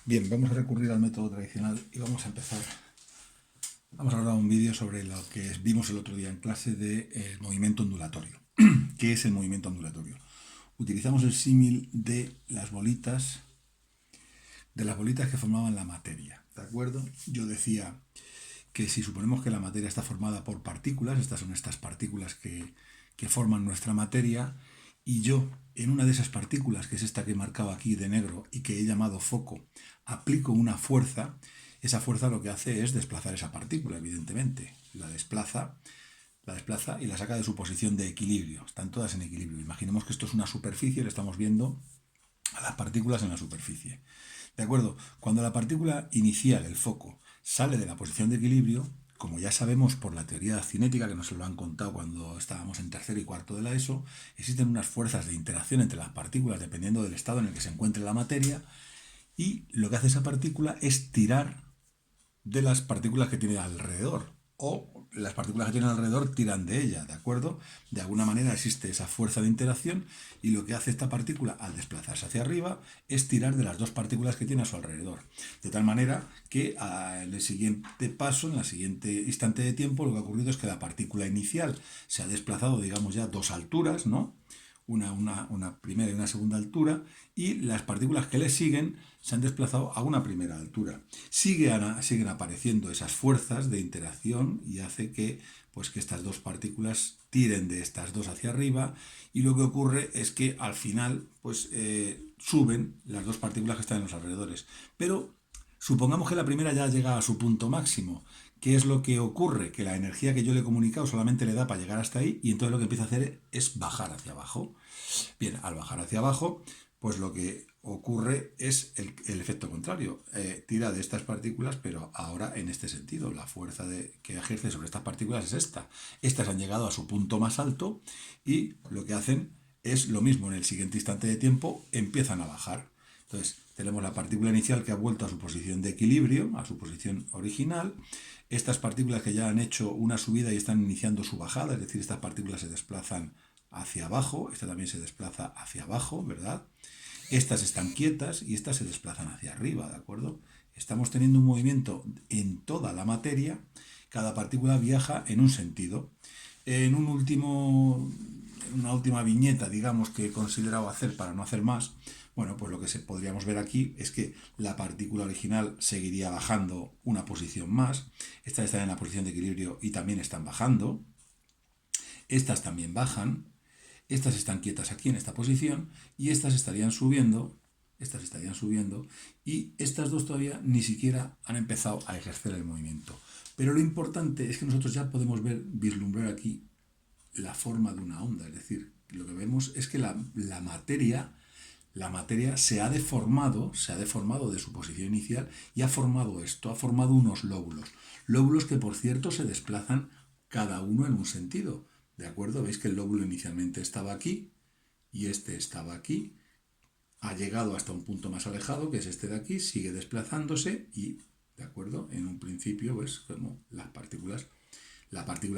Bien, vamos a recurrir al método tradicional y vamos a empezar. Vamos a grabar un vídeo sobre lo que vimos el otro día en clase de movimiento ondulatorio. ¿Qué es el movimiento ondulatorio? Utilizamos el símil de las bolitas que formaban la materia. ¿De acuerdo? Yo decía que si suponemos que la materia está formada por partículas, estas son estas partículas que forman nuestra materia, y yo en una de esas partículas, que es esta que he marcado aquí de negro y que he llamado foco, aplico una fuerza, esa fuerza lo que hace es desplazar esa partícula, evidentemente. La desplaza y la saca de su posición de equilibrio. Están todas en equilibrio. Imaginemos que esto es una superficie, le estamos viendo a las partículas en la superficie. ¿De acuerdo? Cuando la partícula inicial, el foco, sale de la posición de equilibrio, como ya sabemos por la teoría cinética, que nos lo han contado cuando estábamos en tercero y cuarto de la ESO, existen unas fuerzas de interacción entre las partículas dependiendo del estado en el que se encuentre la materia, y lo que hace esa partícula es tirar de las partículas que tiene alrededor, o las partículas que tienen alrededor tiran de ella, ¿de acuerdo? De alguna manera existe esa fuerza de interacción y lo que hace esta partícula al desplazarse hacia arriba es tirar de las dos partículas que tiene a su alrededor. De tal manera que en el siguiente paso, en el siguiente instante de tiempo, lo que ha ocurrido es que la partícula inicial se ha desplazado, digamos ya, dos alturas, ¿no? Una primera y una segunda altura, y las partículas que le siguen se han desplazado a una primera altura. Siguen apareciendo esas fuerzas de interacción y hace que estas dos partículas tiren de estas dos hacia arriba, y lo que ocurre es que al final suben las dos partículas que están en los alrededores. Pero supongamos que la primera ya llega a su punto máximo. ¿Qué es lo que ocurre? Que la energía que yo le he comunicado solamente le da para llegar hasta ahí, y entonces lo que empieza a hacer es bajar hacia abajo. Bien, al bajar hacia abajo, pues lo que ocurre es el efecto contrario. Tira de estas partículas, pero ahora en este sentido. La fuerza que ejerce sobre estas partículas es esta. Estas han llegado a su punto más alto y lo que hacen es lo mismo. En el siguiente instante de tiempo empiezan a bajar. Entonces, tenemos la partícula inicial que ha vuelto a su posición de equilibrio, a su posición original. Estas partículas que ya han hecho una subida y están iniciando su bajada, es decir, estas partículas se desplazan hacia abajo, esta también se desplaza hacia abajo, ¿verdad? Estas están quietas y estas se desplazan hacia arriba, ¿de acuerdo? Estamos teniendo un movimiento en toda la materia, cada partícula viaja en un sentido. En una última viñeta, digamos, que he considerado hacer para no hacer más, bueno, pues lo que podríamos ver aquí es que la partícula original seguiría bajando una posición más, estas están en la posición de equilibrio y también están bajando, estas también bajan, estas están quietas aquí en esta posición y estas estarían subiendo, y estas dos todavía ni siquiera han empezado a ejercer el movimiento. Pero lo importante es que nosotros ya podemos vislumbrar aquí la forma de una onda, es decir, lo que vemos es que la materia se ha deformado de su posición inicial y ha formado esto, ha formado unos lóbulos que por cierto se desplazan cada uno en un sentido, ¿de acuerdo? Veis que el lóbulo inicialmente estaba aquí y este estaba aquí, ha llegado hasta un punto más alejado, que es este de aquí, sigue desplazándose y, ¿de acuerdo? En un principio, pues como la partícula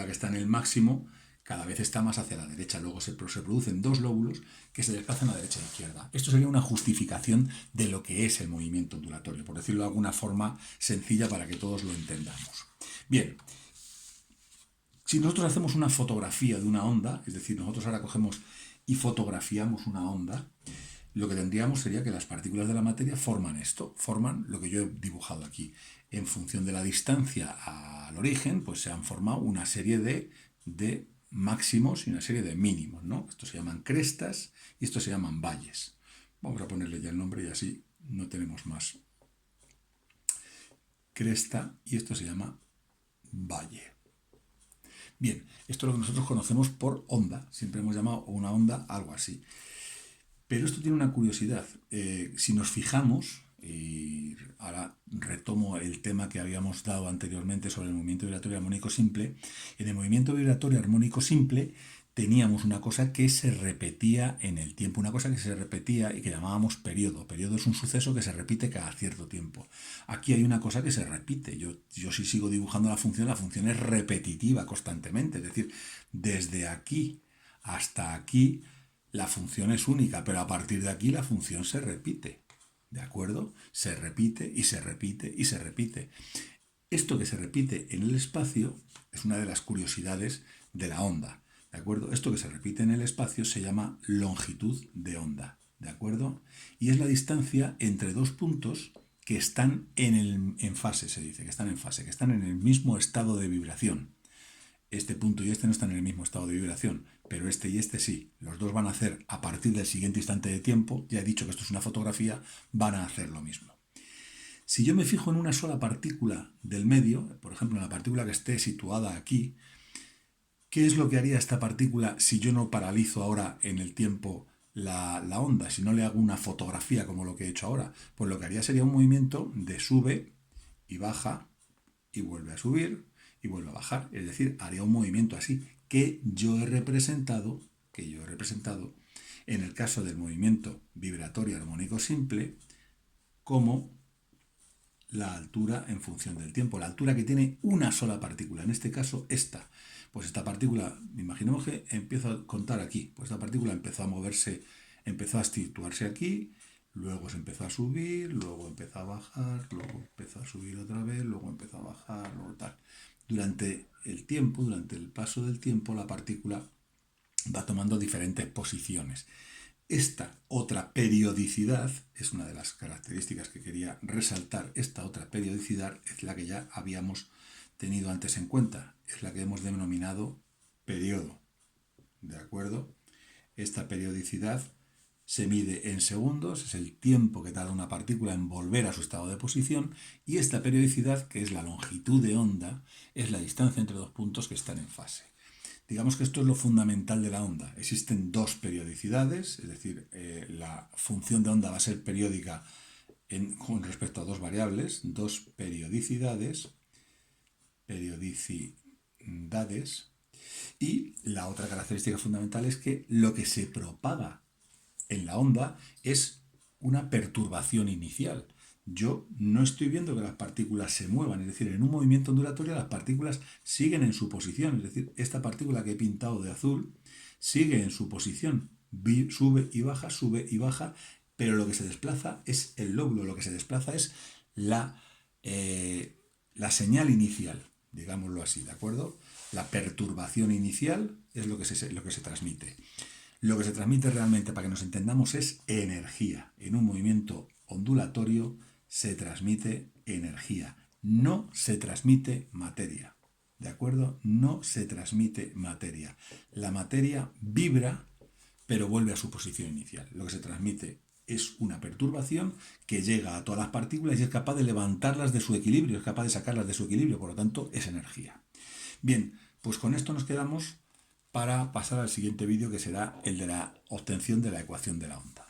que está en el máximo cada vez está más hacia la derecha. Luego se producen dos lóbulos que se desplazan a derecha e izquierda. Esto sería una justificación de lo que es el movimiento ondulatorio, por decirlo de alguna forma sencilla para que todos lo entendamos. Bien, si nosotros hacemos una fotografía de una onda, es decir, nosotros ahora cogemos y fotografiamos una onda, lo que tendríamos sería que las partículas de la materia forman esto, forman lo que yo he dibujado aquí. En función de la distancia al origen, pues se han formado una serie de máximos y una serie de mínimos, ¿no? Estos se llaman crestas y estos se llaman valles. Vamos a ponerle ya el nombre y así no tenemos más. Cresta y esto se llama valle. Bien, esto es lo que nosotros conocemos por onda. Siempre hemos llamado una onda algo así. Pero esto tiene una curiosidad. Si nos fijamos, y ahora retomo el tema que habíamos dado anteriormente sobre el movimiento vibratorio armónico simple, en el movimiento vibratorio armónico simple teníamos una cosa que se repetía en el tiempo, una cosa que se repetía y que llamábamos periodo. Periodo es un suceso que se repite cada cierto tiempo. Aquí hay una cosa que se repite. Yo si sigo dibujando la función es repetitiva constantemente. Es decir, desde aquí hasta aquí la función es única, pero a partir de aquí la función se repite. ¿De acuerdo? Se repite y se repite y se repite. Esto que se repite en el espacio es una de las curiosidades de la onda. ¿De acuerdo? Esto que se repite en el espacio se llama longitud de onda. ¿De acuerdo? Y es la distancia entre dos puntos que están en fase, se dice, que están en fase, que están en el mismo estado de vibración. Este punto y este no están en el mismo estado de vibración, pero este y este sí. Los dos van a hacer, a partir del siguiente instante de tiempo, ya he dicho que esto es una fotografía, van a hacer lo mismo. Si yo me fijo en una sola partícula del medio, por ejemplo, en la partícula que esté situada aquí, ¿qué es lo que haría esta partícula si yo no paralizo ahora en el tiempo la onda? Si no le hago una fotografía como lo que he hecho ahora, pues lo que haría sería un movimiento de sube y baja y vuelve a subir y vuelve a bajar. Es decir, haría un movimiento así que yo he representado en el caso del movimiento vibratorio armónico simple como la altura en función del tiempo, la altura que tiene una sola partícula, en este caso esta. Pues esta partícula, imaginemos que empiezo a contar aquí, pues esta partícula empezó a moverse, empezó a situarse aquí, luego se empezó a subir, luego empezó a bajar, luego empezó a subir otra vez, luego empezó a bajar, luego tal. Durante el tiempo, durante el paso del tiempo, la partícula va tomando diferentes posiciones. Esta otra periodicidad es una de las características que quería resaltar. Esta otra periodicidad es la que ya habíamos tenido antes en cuenta. Es la que hemos denominado periodo. ¿De acuerdo? Esta periodicidad se mide en segundos, es el tiempo que tarda una partícula en volver a su estado de posición, y esta periodicidad, que es la longitud de onda, es la distancia entre dos puntos que están en fase. Digamos que esto es lo fundamental de la onda. Existen dos periodicidades, es decir, la función de onda va a ser periódica con respecto a dos variables, dos periodicidades, y la otra característica fundamental es que lo que se propaga en la onda es una perturbación inicial. Yo no estoy viendo que las partículas se muevan, es decir, en un movimiento ondulatorio las partículas siguen en su posición, es decir, esta partícula que he pintado de azul sigue en su posición, sube y baja, pero lo que se desplaza es el lóbulo, lo que se desplaza es la señal inicial, digámoslo así, ¿de acuerdo? La perturbación inicial es lo que se transmite. Lo que se transmite realmente, para que nos entendamos, es energía. En un movimiento ondulatorio se transmite energía, no se transmite materia. ¿De acuerdo? No se transmite materia. La materia vibra, pero vuelve a su posición inicial. Lo que se transmite es una perturbación que llega a todas las partículas y es capaz de levantarlas de su equilibrio, es capaz de sacarlas de su equilibrio, por lo tanto es energía. Bien, pues con esto nos quedamos para pasar al siguiente vídeo, que será el de la obtención de la ecuación de la onda.